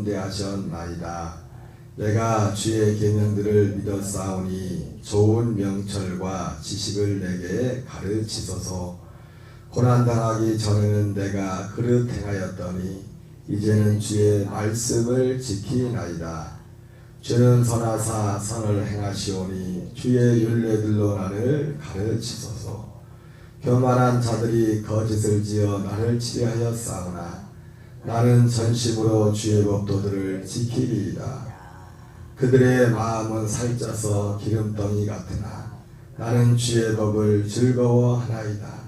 선대하셨나이다. 내가 주의 계명들을 믿었사오니 좋은 명철과 지식을 내게 가르치소서. 고난당하기 전에는 내가 그릇 행하였더니 이제는 주의 말씀을 지키나이다. 주는 선하사 선을 행하시오니 주의 율례들로 나를 가르치소서. 교만한 자들이 거짓을 지어 나를 치려하였사오나 나는 전심으로 주의 법도들을 지키리이다. 그들의 마음은 살쪄서 기름덩이 같으나 나는 주의 법을 즐거워하나이다.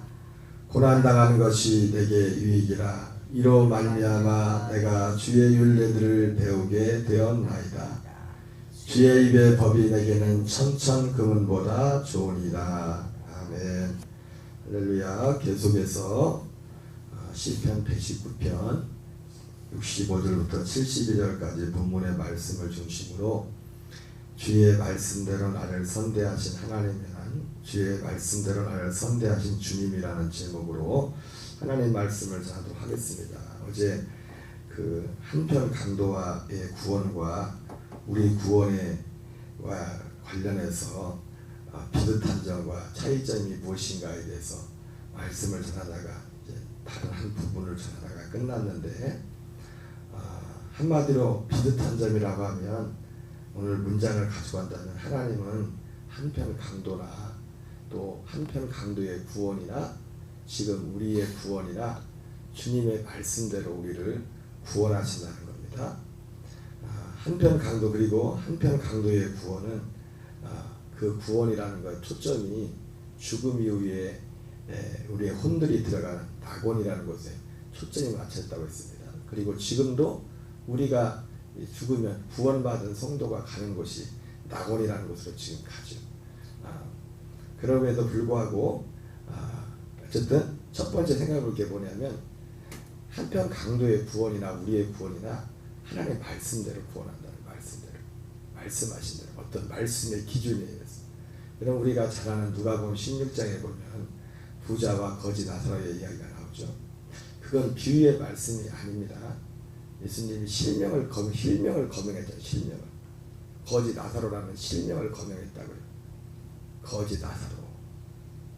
고난당하는 것이 내게 유익이라. 이로 말미암아 내가 주의 율례들을 배우게 되었나이다. 주의 입의 법이 내게는 천천 금은보다 좋으니라. 아멘. 할렐루야. 계속해서 시편 119편 65절부터 72절까지 본문의 말씀을 중심으로 주의 말씀대로 나를 선대하신 하나님이란 주의 말씀대로 나를 선대하신 주님이라는 제목으로 하나님 말씀을 전하도록 하겠습니다. 어제 그 한편 강도와의 구원과 우리 구원에 관련해서 비슷한 점과 차이점이 무엇인가에 대해서 말씀을 전하다가 이제 다른 한 부분을 전하다가 끝났는데, 한마디로 비슷한 점이라고 하면 오늘 문장을 가져간다면 하나님은 한편 강도나 또 한편 강도의 구원이나 지금 우리의 구원이나 주님의 말씀대로 우리를 구원하신다는 겁니다. 한편 강도 그리고 한편 강도의 구원은 그 구원이라는 것 초점이 죽음 이후에 우리의 혼들이 들어가는 낙원이라는 곳에 초점이 맞췄다고 했습니다. 그리고 지금도 우리가 죽으면 구원받은 성도가 가는 곳이 낙원이라는 곳으로 지금 가죠. 그럼에도 불구하고 어쨌든 첫 번째 생각해 볼 게 뭐냐면 한편 강도의 구원이나 우리의 구원이나 하나님의 말씀대로 구원한다는 말씀대로 말씀하신 대로 어떤 말씀의 기준에 의해서. 여러분 우리가 잘 아는 누가복음 16장에 보면 부자와 거지 나사로의 이야기가 나오죠. 그건 비유의 말씀이 아닙니다. 예수님이 실명을 거명했잖아요. 실명을. 거지 나사로라는 실명을 거명했다고요. 거지 나사로.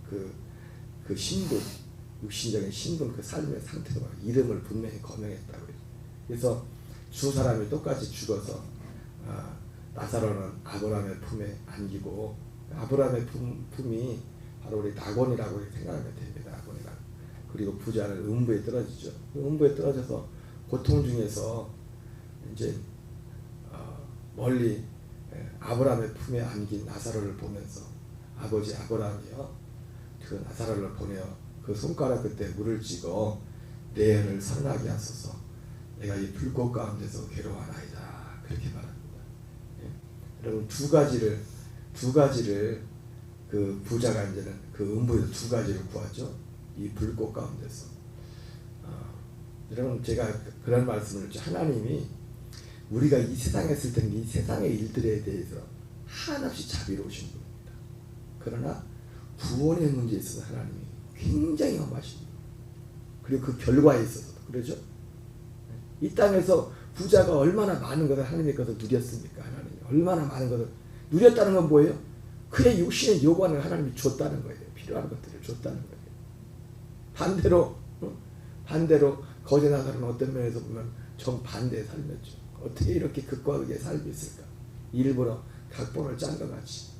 그 신분, 육신적인 신분, 그 삶의 상태도 이름을 분명히 거명했다고요. 그래서 두 사람이 똑같이 죽어서 나사로는 아브라함의 품에 안기고 아브라함의 품이 바로 우리 낙원이라고 생각하면 됩니다. 낙원이라. 그리고 부자는 음부에 떨어지죠. 음부에 떨어져서 고통 중에서 이제 멀리 아브라함의 품에 안긴 나사로를 보면서 아버지 아브라함이여 그 나사로를 보내어 그 손가락 끝에 물을 찍어 내 영을 선하게 하소서. 내가 이 불꽃 가운데서 괴로워하나이다. 그렇게 말합니다. 여러분 두 가지를 그 부자가 이제는 그 음부에서 두 가지를 구하죠. 이 불꽃 가운데서. 여러분 제가 그런 말씀을 했죠. 하나님이 우리가 이 세상에 있을 때는 이 세상의 일들에 대해서 한없이 자비로우신 분입니다. 그러나 구원의 문제에 있어서 하나님이 굉장히 험하십니다. 그리고 그 결과에 있어서도 그러죠. 이 땅에서 부자가 얼마나 많은 것을 하나님의 것을 누렸습니까? 하나님이 얼마나 많은 것을 누렸다는 건 뭐예요? 그의 육신의 요구안을 하나님이 줬다는 거예요. 필요한 것들을 줬다는 거예요. 반대로 거지 나사로는 어떤 면에서 보면 정반대의 삶이었죠. 어떻게 이렇게 극과 극의 삶이 있을까? 일부러 각본을 짠 것 같이.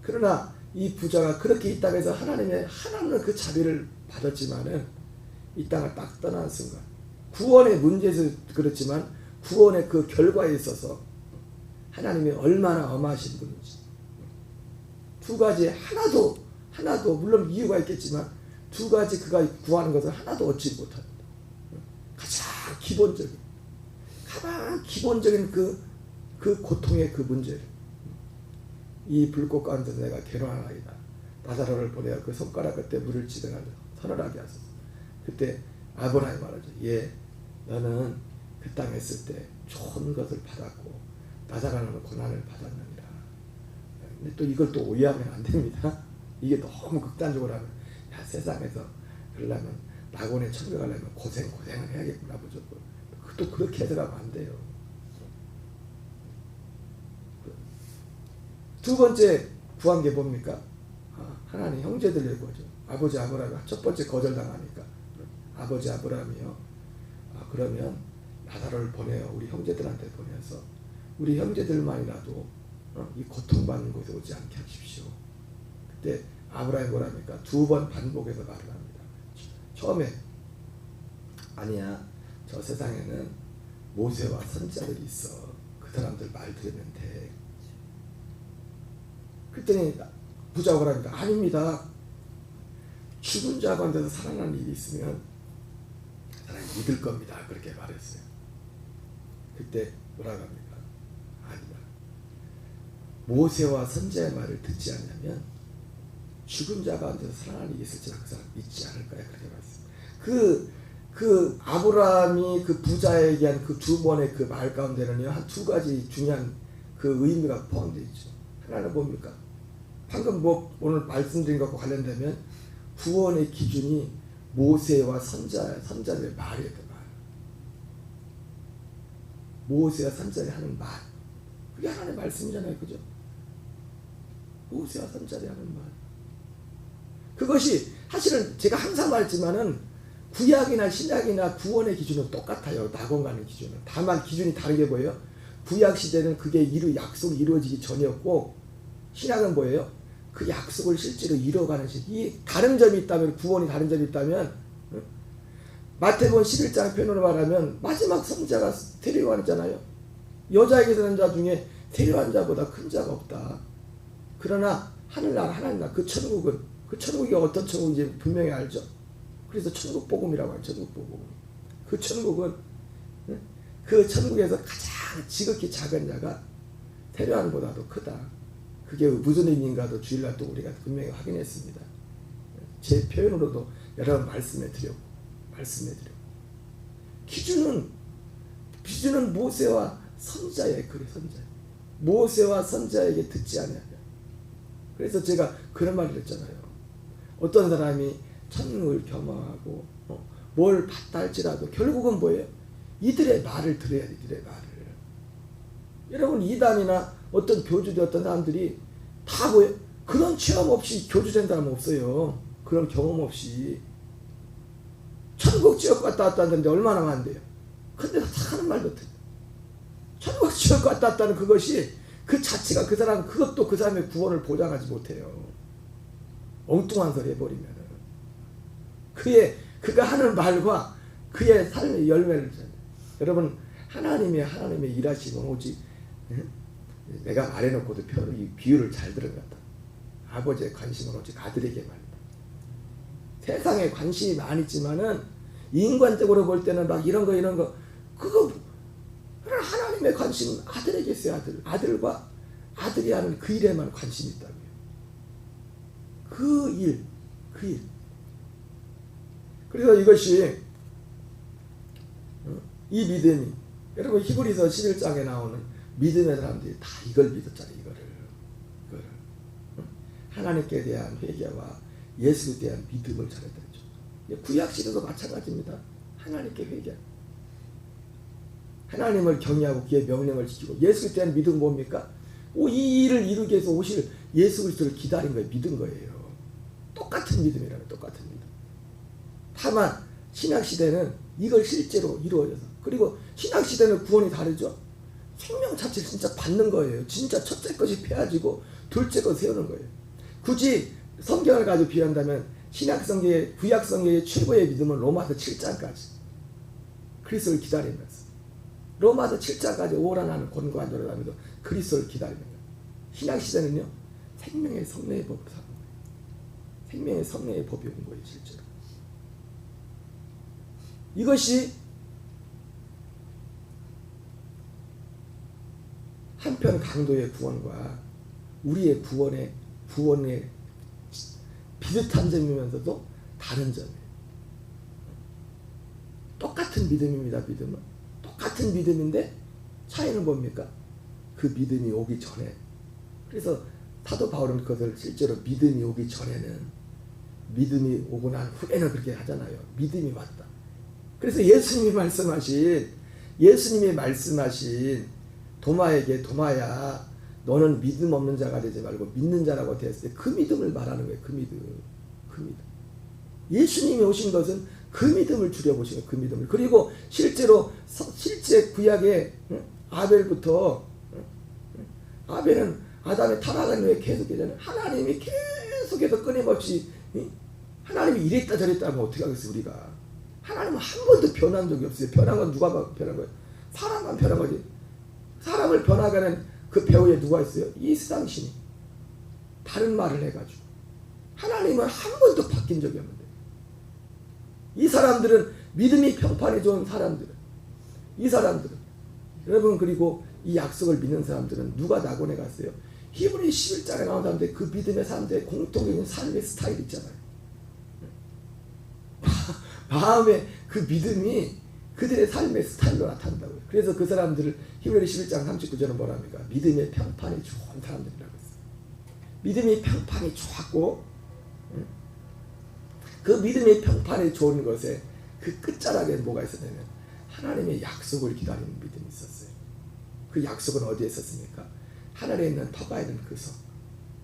그러나 이 부자가 그렇게 이 땅에서 하나님은 그 자비를 받았지만은 이 땅을 딱 떠나는 순간 구원의 문제에서 그렇지만 구원의 그 결과에 있어서 하나님이 얼마나 엄하신 분인지 두 가지 하나도 물론 이유가 있겠지만 두 가지 그가 구하는 것을 하나도 얻지 못합니다. 가장 기본적인 그 고통의 그 문제를 이 불꽃 가운데서 내가 괴로워하나이다. 나사로를 보내어 그 손가락 끝에 물을 지등하며 서늘하게 하소서. 그때 아브라함이 말하죠. 예, 너는 그 땅에 있을 때 좋은 것을 받았고 나사로는 고난을 받았느니라. 근데 또 이걸 또 오해하면 안 됩니다. 이게 너무 극단적으로 하면 세상에서 그러려면 낙원에 천국 가려면 고생을 해야겠구나 무조건. 또 그렇게 해석하면 안 돼요. 두 번째 구한 게 뭡니까? 하나님 형제들의 구하죠. 아버지 아브라함이 첫 번째 거절당하니까 아버지 아브라함이요. 그러면 나사로를 보내요. 우리 형제들한테 보내서 우리 형제들만이라도 이 고통받는 곳에 오지 않게 하십시오. 그때 아브라함이 뭐랍니까? 두 번 반복해서 말을 합니다. 처음에 아니야, 저 세상에는 모세와 선지자들이 있어. 그 사람들 말 들으면 돼. 그랬더니 부자가 그러니까 아닙니다. 죽은 자 가운데서 살아나는 일이 있으면 사람이 믿을 겁니다. 그렇게 말했어요. 그때 뭐라고 합니까? 아니다. 모세와 선지자의 말을 듣지 않냐면 죽은 자 가운데서 살아나는 일이 있을지라 그 사람 믿지 않을 거야. 그렇게 말했어요. 그 아브라함이 그 부자에게 한 그 두 번의 그 말 가운데는요, 한 두 가지 중요한 그 의미가 포함되어 있죠. 하나는 뭡니까? 방금 오늘 말씀드린 것과 관련되면 구원의 기준이 모세와 선자들의 말이에요. 말. 모세와 선자들이 하는 말. 그게 하나님의 말씀이잖아요. 그죠? 모세와 선자들이 하는 말. 그것이 사실은 제가 항상 말했지만은 구약이나 신약이나 구원의 기준은 똑같아요. 낙원가는 기준은. 다만 기준이 다르게 보여요. 구약 시대는 그게 약속이 이루어지기 전이었고, 신약은 뭐예요? 그 약속을 실제로 이뤄가는 이 다른 점이 있다면, 구원이 다른 점이 있다면, 마태복음 11장 표현으로 말하면 마지막 성자가 세례요한 잖아요. 여자에게 사는 자 중에 세례요한 자보다 큰 자가 없다. 그러나 하늘나라 하나님 나라 그 천국이 어떤 천국인지 분명히 알죠. 그래서 천국 복음이라고 하죠. 천국 복음. 그 천국은 그 천국에서 가장 지극히 작은 자가 세례요한보다도 크다. 그게 무슨 의미인가도 주일날 또 우리가 분명히 확인했습니다. 제 표현으로도 여러 번 말씀해 드렸고. 기준은 모세와 선자예요. 그래, 선자. 모세와 선자에게 듣지 않아요. 그래서 제가 그런 말을 했잖아요. 어떤 사람이 천국을 겸허하고 뭘 받다 할지라도 결국은 뭐예요? 이들의 말을 들어야 돼. 이들의 말을. 여러분, 이단이나 어떤 교주들 어떤 사람들이 다 뭐예요? 그런 체험 없이 교주된 사람은 없어요. 그런 경험 없이. 천국 지옥 갔다 왔다는데 얼마나 많은데요. 근데 다 하는 말도 듣고. 천국 지옥 갔다 왔다는 그것이 그 자체가 그 사람, 그것도 그 사람의 구원을 보장하지 못해요. 엉뚱한 소리 해버리면. 그가 하는 말과 그의 삶의 열매를. 여러분, 하나님의 일하시면 오직, 내가 말해놓고도 이 비유를 잘 들은 것 같다. 아버지의 관심은 오직 아들에게만. 세상에 관심이 많지만은 인간적으로 볼 때는 막 이런 거 그거 하나님의 관심은 아들에게 있어요. 아들과 아들이 하는 그 일에만 관심이 있다고요. 그 일. 그래서 이것이 이 믿음이, 여러분 히브리서 11장에 나오는 믿음의 사람들이 다 이걸 믿었잖아요. 이거를 하나님께 대한 회개와 예수에 대한 믿음을 잘했다죠. 구약 시대도 마찬가지입니다. 하나님께 회개, 하나님을 경외하고 그의 명령을 지키고, 예수에 대한 믿음은 뭡니까? 이 일을 이루기 위해서 오실 예수 그리스도를 기다린 거예요. 믿은 거예요. 똑같은 믿음이라면 똑같은 믿음. 다만 신약 시대는 이걸 실제로 이루어져서, 그리고 신약 시대는 구원이 다르죠. 생명 자체를 진짜 받는 거예요. 진짜 첫째 것이 폐하지고 둘째 것 세우는 거예요. 굳이 성경을 가지고 비유한다면 신약 성경의, 구약 성경의 최고의 믿음은 로마서 7장까지 그리스도를 기다리면서, 로마서 7장까지 오라나는 권고한 노래라면서 그리스도를 기다리는 거예요. 신약 시대는요, 생명의 성례의 법으로 사는 거예요. 생명의 성례의 법이 온 거예요. 실제로 이것이 한편 강도의 구원과 우리의 구원의 비슷한 점이면서도 다른 점이에요. 똑같은 믿음입니다. 믿음은 똑같은 믿음인데 차이는 뭡니까? 그 믿음이 오기 전에. 그래서 사도 바울은 그것을 실제로 믿음이 오기 전에는, 믿음이 오고 난 후에는 그렇게 하잖아요. 믿음이 왔다. 그래서 예수님이 말씀하신 예수님이 말씀하신 도마에게 도마야 너는 믿음 없는 자가 되지 말고 믿는 자라고 되었을 때 그 믿음을 말하는 거예요. 그 믿음. 예수님이 오신 것은 그 믿음을 줄여보신 거예요. 그 믿음을. 그리고 실제 구약에 아벨부터 아벨은 아담의 타락한 후에 계속해서 하나님이 계속해서 끊임없이 하나님이 이랬다 저랬다 하면 어떻게 하겠어요 우리가. 하나님은 한 번도 변한 적이 없어요. 변한 건 누가 변한 거예요? 사람만 변한 거지. 사람을 변하게 하는 그 배후에 누가 있어요? 이 세상 신이 다른 말을 해가지고. 하나님은 한 번도 바뀐 적이 없는데 이 사람들은 믿음이 평판이 좋은 사람들은 이 사람들은 여러분 그리고 이 약속을 믿는 사람들은 누가 낙원에 갔어요? 히브리 11장에 나온 사람들 그 믿음의 사람들의 공통적인 삶의 스타일 있잖아요. 마음의 그 믿음이 그들의 삶의 스타일로 나타난다고요. 그래서 그 사람들을 히브리 11장 39절은 뭐라 합니까? 믿음의 평판이 좋은 사람들이라고 했어요. 믿음이 평판이 좋았고 그 믿음의 평판이 좋은 것에 그 끝자락에 뭐가 있었냐면 하나님의 약속을 기다리는 믿음이 있었어요. 그 약속은 어디에 있었습니까? 하늘에 있는 터가 있는 그 성,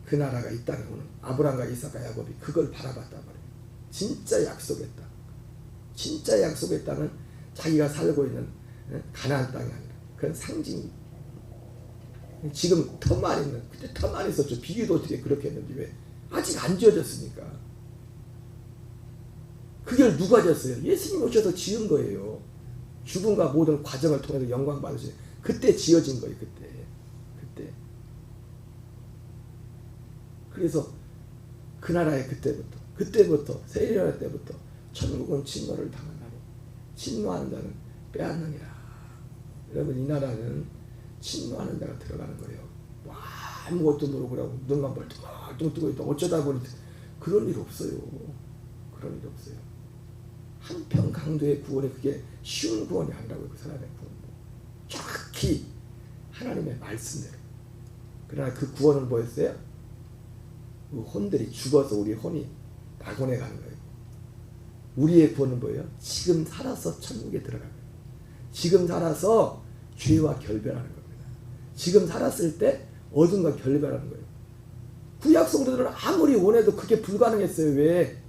그 나라가 이 땅에 오는 아브라함과 이삭과 야곱이 그걸 바라봤단 말이에요. 진짜 약속의 땅. 진짜 약속의 땅은 자기가 살고 있는 가나안 땅이 아니라 그런 상징이. 지금 터만 있는 그때 터만 있었죠. 비교도 어떻게 그렇게 했는지 왜 아직 안 지어졌으니까. 그걸 누가 지었어요? 예수님 오셔서 지은 거예요. 죽음과 모든 과정을 통해서 영광 받으신 그때 지어진 거예요. 그때. 그래서 그 나라의 그때부터 세일할 때부터 천국은 진노를 당한다고. 진노하는 자는 빼앗느니라. 여러분 이 나라는 진노하는 자가 들어가는 거예요. 와, 아무것도 모르고 그러고 눈만 벌떡 뜨고 있다. 어쩌다 보니 그런 일 없어요. 그런 일 없어요. 한평 강도의 구원이 그게 쉬운 구원이 아니라고요. 그 사람의 구원. 정확히 하나님의 말씀대로. 그러나 그 구원은 뭐였어요? 그 혼들이 죽어서 우리 혼이 낙원에 가는 거예요. 우리의 구원은 뭐예요? 지금 살아서 천국에 들어가는 거예요. 지금 살아서 죄와 결별하는 겁니다. 지금 살았을 때 어둠과 결별하는 거예요. 구약 성도들은 아무리 원해도 그게 불가능했어요. 왜?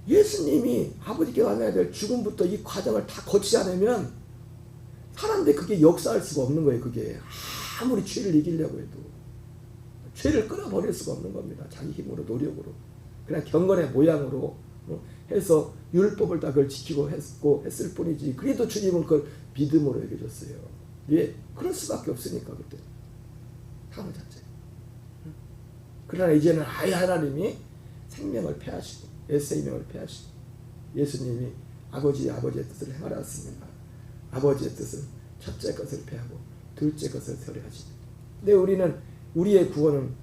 예수님이 아버지께 가야 될 죽음부터 이 과정을 다 거치지 않으면 사람들이 그게 역사할 수가 없는 거예요. 그게 아무리 죄를 이기려고 해도 죄를 끊어버릴 수가 없는 겁니다. 자기 힘으로 노력으로 그냥 경건의 모양으로 해서 율법을 다 그걸 지키고 했을 뿐이지. 그래도 주님은 그걸 믿음으로 여겨줬어요. 왜? 그럴 수밖에 없으니까 그때 상황 자체. 그러나 이제는 아예 하나님이 생명을 패하시고 생명을 패하시고 예수님이 아버지의 뜻을 행하였습니다. 아버지의 뜻은 첫째 것을 패하고 둘째 것을 서려하시니. 근데 우리의 구원은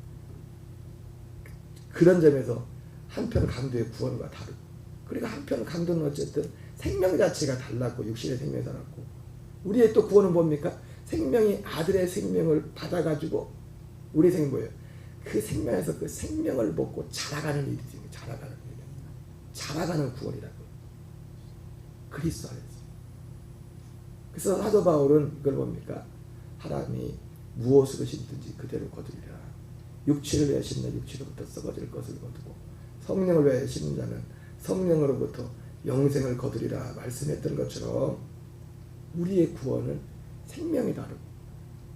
그런 점에서 한편 강도의 구원과 다르고, 그러니까 한편 강도는 어쨌든 생명 자체가 달랐고 육신의 생명이 달랐고, 우리의 또 구원은 뭡니까? 생명이 아들의 생명을 받아가지고 우리 생명이 뭐예요? 그 생명에서 그 생명을 먹고 자라가는 일이지. 자라가는 구원이라고. 그리스도 안에서. 그래서 사도 바울은 이걸 뭡니까? 사람이 무엇으로 심든지 그대로 거두리라. 육체를 위해 심는 육체로부터 썩어질 것을 거두고 성령을 위해 심는 자는 성령으로부터 영생을 거두리라 말씀했던 것처럼 우리의 구원은 생명이 다르고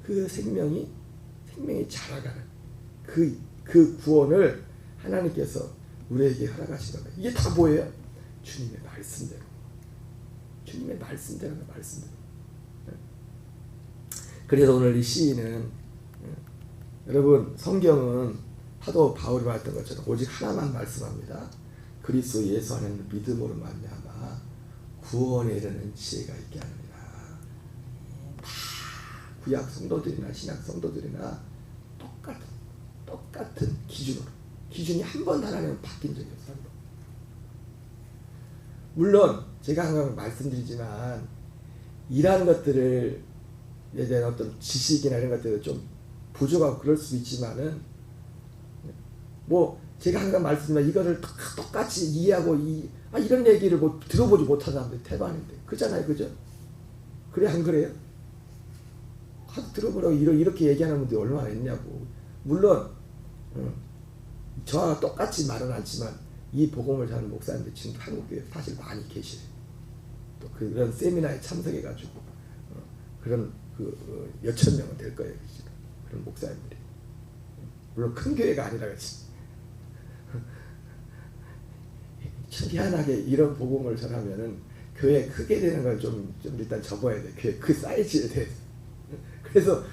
그 생명이 자라가는 그 구원을 하나님께서 우리에게 허락하신 겁니다. 이게 다 뭐예요? 주님의 말씀대로. 주님의 말씀대로. 그래서 오늘 이 시인은 여러분 성경은 사도 바울이 말했던 것처럼 오직 하나만 말씀합니다. 그리스도 예수 안에는 믿음으로 말미암아 구원에 이르는 지혜가 있게 하느니라. 다 구약 성도들이나 신약 성도들이나 똑같은 기준이 한 번 하나님은 바뀐 적이 없어요. 물론 제가 항상 말씀드리지만 이러한 것들을 대한 어떤 지식이나 이런 것들도 좀 부족하고 그럴 수 있지만은 뭐 제가 항상 말씀드리지만 이거를 똑같이 이해하고 이런 얘기를 뭐 들어보지 못한 사람들이 대반인데 그잖아요, 그죠? 그래 안 그래요? 가서 들어보라고 이렇게 얘기하는 분들이 얼마나 있냐고. 물론 저와 똑같이 말은 않지만 이 복음을 전하는 목사님들 지금 한국에 사실 많이 계시요. 또 그런 세미나에 참석해가지고 그런 몇천 명은 될 거예요. 그런 목사님들이. 물론 큰 교회가 아니라 그렇지. 참 희한하게 이런 복음을 전하면은 교회 크게 되는 걸 좀 일단 접어야 돼. 교회 그 사이즈에 대해서. 그래서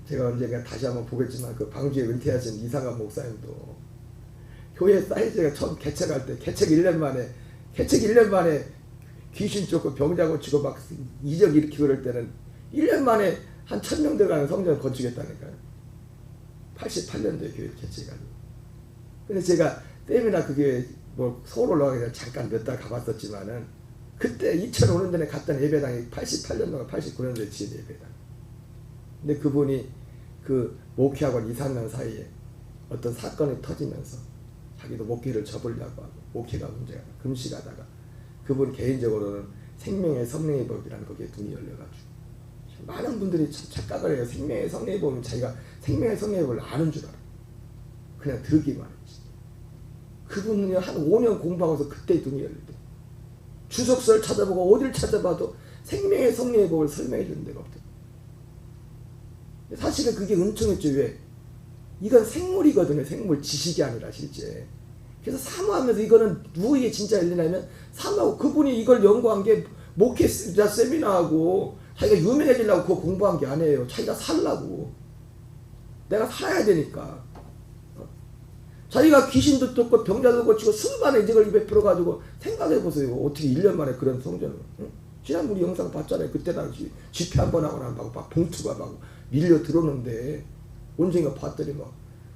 제가 언젠가 다시 한번 보겠지만 방주에 은퇴하신 이상한 목사님도 교회 사이즈가 처음 개척할 때 개척 1년 만에 귀신 쫓고 병자 고치고 막 이적 일으키고 그럴 때는 1년 만에 한 1000명 들어가는 성전 건축했다니까요. 88년도에 교회 개척해가지고. 근데 제가 때문에 그 교회 서울 올라가기 전에 잠깐 몇 달 가봤었지만은 그때 2005년도에 갔던 예배당이 88년도가 89년도에 지은 예배당. 근데 그분이 목회학원 2, 3년 사이에 어떤 사건이 터지면서 자기도 목회를 접으려고 하고 목회가 문제가 금식하다가 그분 개인적으로는 생명의 성령의 법이라는 거기에 눈이 열려가지고 많은 분들이 착각을 해요. 생명의 성령의 법은 자기가 생명의 성령의 법을 아는 줄 알아. 그냥 들기만 했지. 그분이 한 5년 공부하고서 그때 눈이 열리대. 주석서를 찾아보고 어딜 찾아봐도 생명의 성령의 법을 설명해 주는 데가 없대. 사실은 그게 은총했죠. 왜? 이건 생물이거든요. 생물, 지식이 아니라 실제. 그래서 사모하면서 이거는 누구에게 진짜 열리냐면 사모하고 그분이 이걸 연구한 게 목회자 세미나하고 자기가 유명해지려고 그거 공부한 게 아니에요. 자기가 살라고. 내가 살아야 되니까. 자기가 귀신도 쫓고 병자도 고치고 수많은 이적을 베풀어가지고 생각해보세요. 어떻게 1년 만에 그런 성전을. 응? 지난번 우리 영상 봤잖아요. 그때 당시 집회 한번 하거나 막 봉투가 막 밀려 들어오는데 언젠가 봤더니 막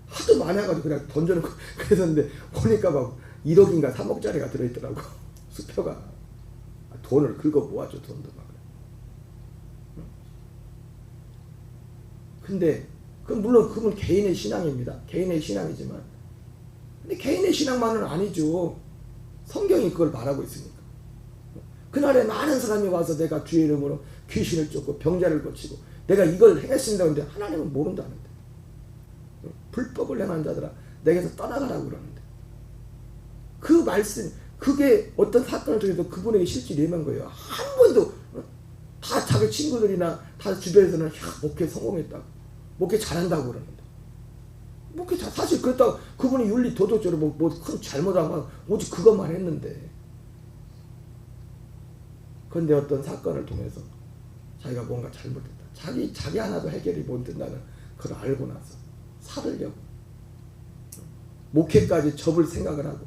하도 많이 해가지고 그냥 던져놓고 그랬었는데 보니까 막 1억인가 3억짜리가 들어있더라고. 수표가. 돈을 긁어 모아줘. 돈도 막. 근데 물론 그분 개인의 신앙입니다. 개인의 신앙이지만 근데 개인의 신앙만은 아니죠. 성경이 그걸 말하고 있으니까. 그날에 많은 사람이 와서 내가 주의 이름으로 귀신을 쫓고 병자를 고치고 내가 이걸 행했습니다. 근데 하나님은 모른다는데. 불법을 행한 자들아 내게서 떠나가라고 그러는데. 그 말씀 그게 어떤 사건을 통해서 그분에게 실질이 임한 거예요. 한 번도 다 자기 친구들이나 다 주변에서는 목회 성공했다고 목회 잘한다고 그러는데 목회 사실 그렇다고 그분이 윤리 도덕적으로 큰 잘못하면 오직 그것만 했는데 그런데 어떤 사건을 통해서 자기가 뭔가 잘못했다. 자기 하나도 해결이 못 된다는 그걸 알고 나서 살으려고 목회까지 접을 생각을 하고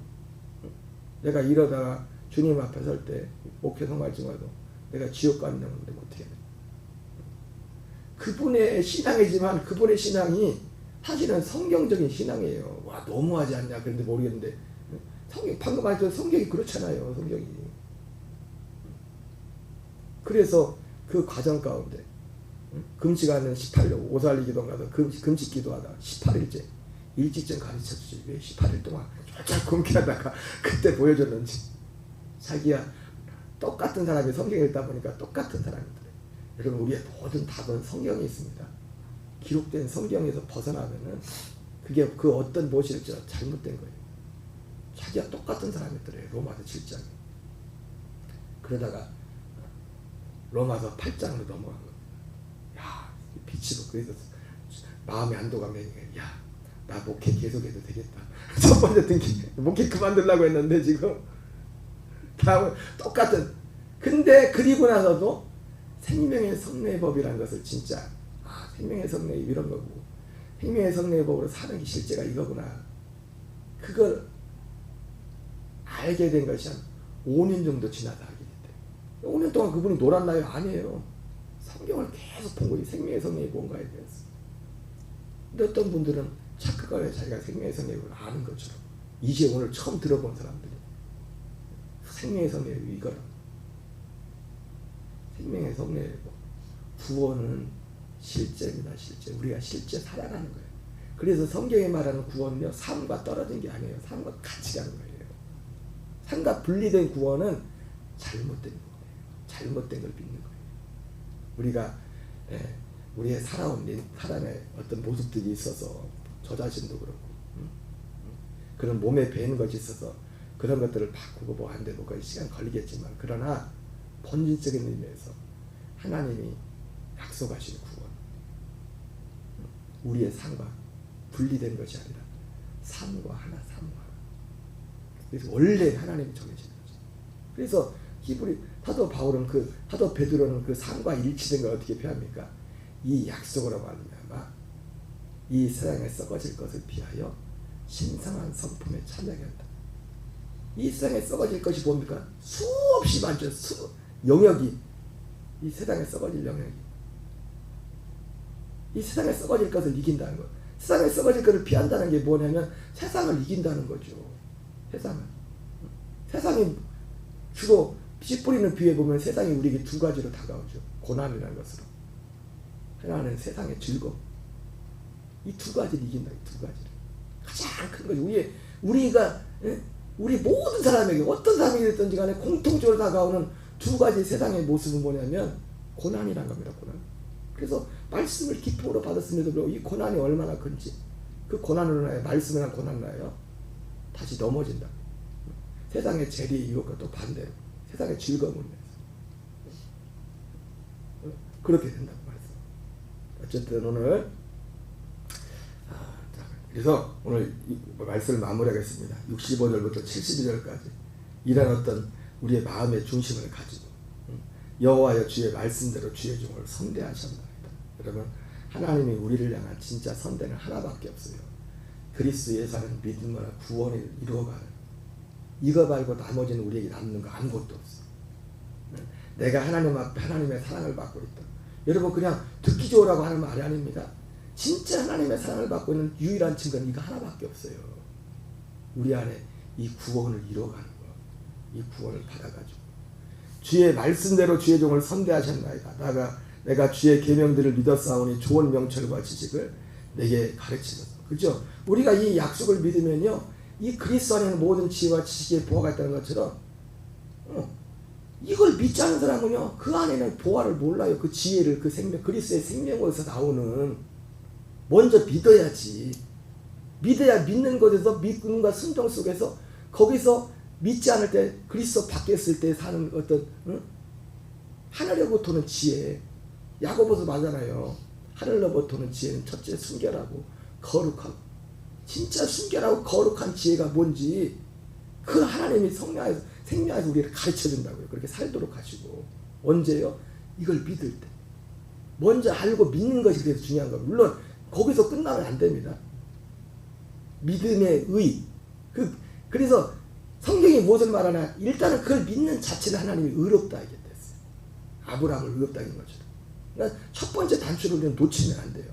내가 이러다가 주님 앞에 설 때 목회 성공할지 말고 내가 지옥 가는 건데 어떻게 해. 그분의 신앙이지만 그분의 신앙이 사실은 성경적인 신앙이에요. 와 너무하지 않냐 그런데 모르겠는데 방금 말했던 성경이 그렇잖아요. 성경이. 그래서 그 과정 가운데 금식하는 18일 오살리 기도 가서 금식 기도하다 18일째 일찍 가르쳐주지. 왜 18일 동안 쫙 금기하다가 그때 보여줬는지. 자기야 똑같은 사람이 성경에 있다 보니까 똑같은 사람이더래. 여러분 우리의 모든 답은 성경에 있습니다. 기록된 성경에서 벗어나면은 그게 그 어떤 무엇일지 잘못된 거예요. 자기가 똑같은 사람이더래. 로마서 7장에. 그러다가 로마서 8장으로 넘어간 거예요. 야 빛으로 그래서 마음의 안도가 매니까 야 나 목회 계속해도 되겠다. 첫 번째 등기 목회 그만두려고 했는데 지금 다음은 똑같은. 근데 그리고 나서도 생명의 성례의 법이라는 것을 진짜 생명의 성례 이런 거고 생명의 성례의 법으로 사는 게 실제가 이거구나. 그걸 알게 된 것이 한 5년 정도 지나다 알게 됐대. 5년 동안 그분이 놀았나요? 아니에요. 성경을 계속 본 거예요. 생명의 성례의 뭔가에 대해서. 근데 어떤 분들은 착각을 해. 자기가 생명의 성례를 아는 것처럼. 이제 오늘 처음 들어본 사람들이 생명의 성례 이거라. 생명의 성례 구원은 실제입니다. 실제. 우리가 실제 살아가는 거예요. 그래서 성경에 말하는 구원은요. 삶과 떨어진 게 아니에요. 삶과 같이 가는 거예요. 삶과 분리된 구원은 잘못된 거예요. 잘못된 걸 믿는 거예요. 우리가 우리의 살아온 사람의 어떤 모습들이 있어서 저 자신도 그렇고 그런 몸에 배는 것이 있어서 그런 것들을 바꾸고 뭐 안 되고 그 시간 걸리겠지만 그러나 본질적인 의미에서 하나님이 약속하신 구원 우리의 삶과 분리된 것이 아니라 삶과 하나 삶과 하나 그래서 원래 하나님이 정해진 거죠. 그래서 히브리 사도 바울은 사도 베드로는 그 삶과 일치된 걸 어떻게 표합니까? 이 약속으로 말미암아 이 세상에 썩어질 것을 피하여 신성한 성품에 참여하게 한다. 이 세상에 썩어질 것이 뭡니까? 수없이 많죠. 영역이 이 세상에 썩어질 영역이 이 세상에 썩어질 것을 이긴다는 것. 세상에 썩어질 것을 피한다는 게 뭐냐면 세상을 이긴다는 거죠. 세상이 주로 씨 뿌리는 비유에 보면 세상이 우리에게 두 가지로 다가오죠. 고난이라는 것으로. 하나는 세상의 즐거움. 이 두 가지를 이긴다. 이 두 가지를. 가장 큰 거죠. 우리 모든 사람에게 어떤 사람이 됐든지 간에 공통적으로 다가오는 두 가지 세상의 모습은 뭐냐면 고난이라는 겁니다. 고난. 그래서 말씀을 기쁨으로 받았음에도 불구하고 이 고난이 얼마나 큰지 그 고난으로 인하여 말씀이란 고난으로 인하여 다시 넘어진다. 세상의 재리 이것과 또 반대로 세상의 즐거움을 위해서 그렇게 된다고 말씀. 어쨌든 오늘 그래서 오늘 말씀을 마무리하겠습니다. 65절부터 72절까지 이런 어떤 우리의 마음의 중심을 가지고 여호와여 주의 말씀대로 주의 종을 선대하셨나이다. 여러분 하나님이 우리를 향한 진짜 선대는 하나밖에 없어요. 그리스도 예수는 믿음으로 구원을 이루어가는 이거 말고 나머지는 우리에게 남는 거 아무것도 없어. 내가 하나님 앞에 하나님의 사랑을 받고 있다. 여러분 그냥 듣기 좋으라고 하는 말이 아닙니다. 진짜 하나님의 사랑을 받고 있는 유일한 증거는 이거 하나밖에 없어요. 우리 안에 이 구원을 이루어가는 거. 이 구원을 받아가지고 주의 말씀대로 주의 종을 선대하셨나이다. 내가 주의 계명들을 믿었사오니 좋은 명철과 지식을 내게 가르치소서. 그죠? 우리가 이 약속을 믿으면요, 이 그리스도 안에는 모든 지혜와 지식의 보화가 있다는 것처럼 이걸 믿지 않은 사람은요 그 안에는 보화를 몰라요. 그 지혜를, 그 생명, 그리스도의 생명에서 나오는 먼저 믿어야지. 믿어야 믿는 것에서 믿음과 순종 속에서 거기서 믿지 않을 때 그리스도 밖에 있을 때 사는 어떤 하늘로부터 오는 지혜. 야고보서 말하잖아요. 하늘로부터 오는 지혜는 첫째 순결하고 거룩하고 진짜 순결하고 거룩한 지혜가 뭔지 그 하나님이 생명에서 우리를 가르쳐준다고요. 그렇게 살도록 하시고. 언제요? 이걸 믿을 때. 먼저 알고 믿는 것이 그래서 중요한 겁니다. 물론 거기서 끝나면 안 됩니다. 믿음의 의. 그래서 성경이 무엇을 말하나? 일단은 그걸 믿는 자체는 하나님이 의롭다 이게 됐어요. 아브라함을 의롭다 인 것처럼. 그러니까 첫 번째 단추를 우리는 놓치면 안 돼요.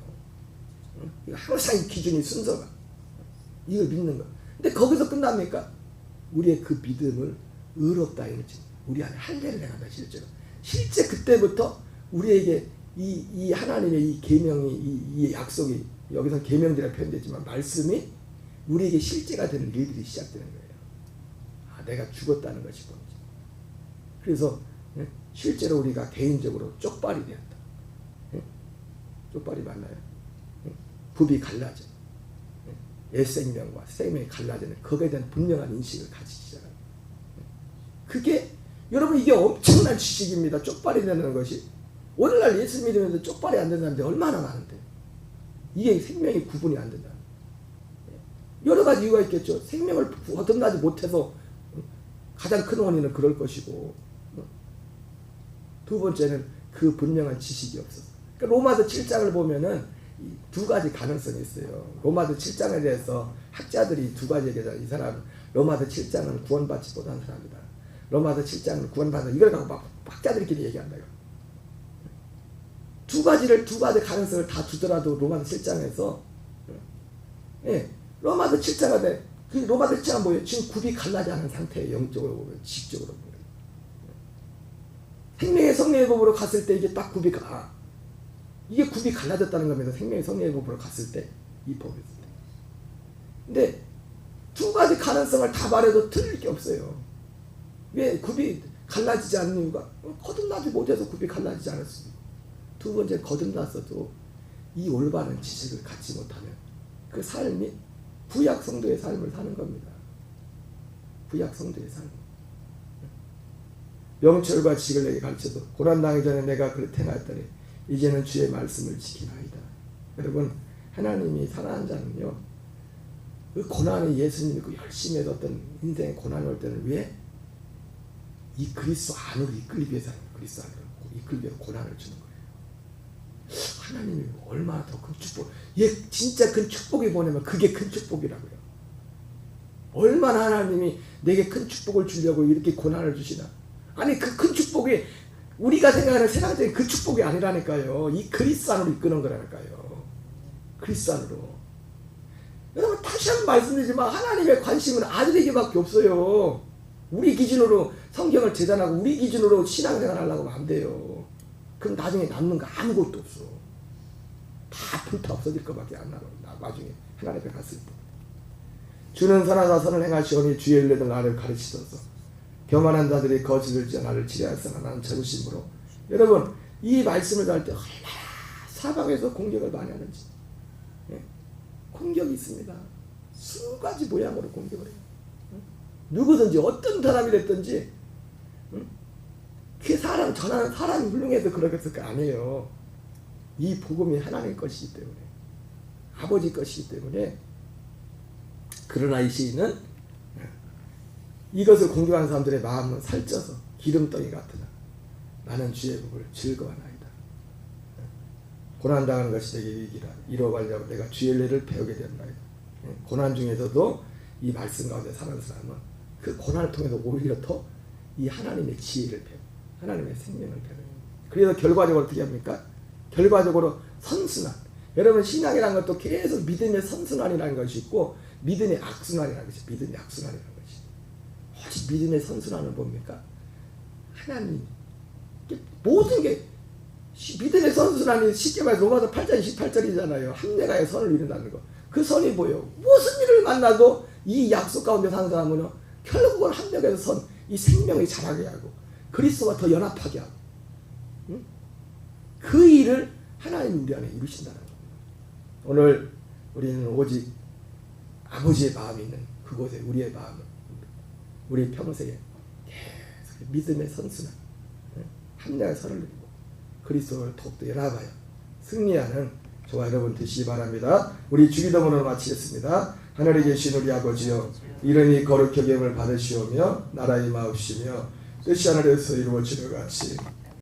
항상 이 기준이 순서가. 이걸 믿는 거. 근데 거기서 끝납니까? 우리의 그 믿음을 의롭다 이거지. 우리 안에 할례를 행한다 실제로. 실제 그때부터 우리에게 이 하나님의 이 계명이 이 약속이 여기서 계명이라고 표현되지만 말씀이 우리에게 실제가 되는 일들이 시작되는 거예요. 내가 죽었다는 것이 뭔지. 그래서 실제로 우리가 개인적으로 쪽발이 되었다. 쪽발이 맞나요? 부비 갈라져. 옛 생명과 생명이 갈라지는 거기에 대한 분명한 인식을 가지기 시작합니다. 그게 여러분 이게 엄청난 지식입니다. 쪽발이 되는 것이. 오늘날 예수 믿으면서 쪽발이 안 되는 사람들이 얼마나 많은데 이게 생명이 구분이 안 된다. 여러 가지 이유가 있겠죠. 생명을 거듭나지 못해서 가장 큰 원인은 그럴 것이고 두 번째는 그 분명한 지식이 없어서. 그러니까 로마서 7장을 보면은 두 가지 가능성이 있어요. 로마서 7장에 대해서 학자들이 두 가지 얘기하잖아요. 이 사람은 로마서 7장은 구원받지 못한 사람이다. 로마서 7장은 구원받는 이걸 갖고 막 학자들끼리 얘기한다. 두 가지 가능성을 다 두더라도 로마서 7장에서 로마서 7장에 그 로마서 7장은 뭐예요? 지금 굽이 갈라지 않은 상태예요. 영적으로 보면 지식적으로 보면 생명의 성령의 법으로 갔을 때 이게 딱 굽이 가. 이게 굽이 갈라졌다는 겁니다. 생명의 성령의 법으로 갔을 때 이 법이 있을 때. 근데 두 가지 가능성을 다 말해도 틀릴 게 없어요. 왜 굽이 갈라지지 않는 이유가 거듭나지 못해서 굽이 갈라지지 않았습니다. 두 번째 거듭났어도 이 올바른 지식을 갖지 못하면 그 삶이 구약 성도의 삶을 사는 겁니다. 구약 성도의 삶. 명철과 지식을 내게 가르쳐도 고난당하기 전에 내가 그렇게 행하였더니 이제는 주의 말씀을 지키나이다. 여러분, 하나님이 사랑하는 자는요, 그 고난이 예수님이 그 열심히 해서 어떤 인생의 고난이 올 때는 왜? 이 그리스도 안으로 이끌기 위해서 그리스도 안으로 이끌기 위해서 고난을 주는 거예요. 하나님이 얼마나 더 큰 축복, 진짜 큰 축복이 뭐냐면 그게 큰 축복이라고요. 얼마나 하나님이 내게 큰 축복을 주려고 이렇게 고난을 주시나. 아니 그 큰 축복이 우리가 생각하는 세상적인 그 축복이 아니라니까요. 이 그리스도 안으로 이끄는 거라니까요. 그리스도 안으로. 여러분 다시 한번 말씀드리지만 하나님의 관심은 아들에게밖에 없어요. 우리 기준으로 성경을 재단하고 우리 기준으로 신앙생활 하려고 하면 안 돼요. 그럼 나중에 남는 거 아무것도 없어. 다 불타 없어질 것밖에 안 나와요. 나중에 하나님 앞에 갔을 때. 주는 선하사 선을 행하시오니 주의 일례들 나를 가르치소서. 교만한 자들이 거짓을 지어 나를 치려하였으나 나는 자부심으로. 여러분 이 말씀을 할 때 얼마나 사방에서 공격을 많이 하는지. 공격이 있습니다. 수가지 모양으로 공격을 해요. 누구든지 어떤 사람이 됐든지 그 사람 전하는 사람이 훌륭해서 그러겠을 거 아니에요. 이 복음이 하나님 것이기 때문에 아버지 것이기 때문에. 그러나 이 시인은 이것을 공격하는 사람들의 마음은 살쪄서 기름덩이 같으나 나는 주의 복을 즐거워하나이다. 고난당하는 것이 내게 유익이라 이루어가려고 내가 주의 일례를 배우게 되었나이다. 고난 중에서도 이 말씀 가운데 사는 사람은 그 고난을 통해서 오히려 더 이 하나님의 지혜를 배워, 하나님의 생명을 배워요. 그래서 결과적으로 어떻게 합니까? 결과적으로 선순환. 여러분 신앙이라는 것도 계속 믿음의 선순환이라는 것이 있고 믿음의 악순환이라는 것이, 믿음의 악순환이라는 것이. 오직 믿음의 선순환은 뭡니까? 하나님. 모든 게 믿음의 선순환이 쉽게 말해서 로마서 8장 28절이잖아요. 합내가의 선을 이룬다는 거. 그 선이 뭐예요? 무슨 일을 만나도 이 약속 가운데 사는 사람은요, 결국은 합력에서 선, 이 생명이 자라게 하고 그리스도와 더 연합하게 하고, 응? 그 일을 하나님이 우리 안에 이루신다는 겁니다. 오늘 우리는 오직 아버지의 마음이 있는 그곳에 우리의 마음을, 우리 평생에 계속 믿음의 선순환, 합력의 선을 누리고 그리스도를 더욱더 연합하여 승리하는 저와 여러분 되시기 바랍니다. 우리 주기도문을 마치겠습니다. 하늘에 계신 우리 아버지여, 이름이 거룩히 여김을 받으시오며 나라의 마옵시며 뜻이 하늘에서 이루어지는 것 같이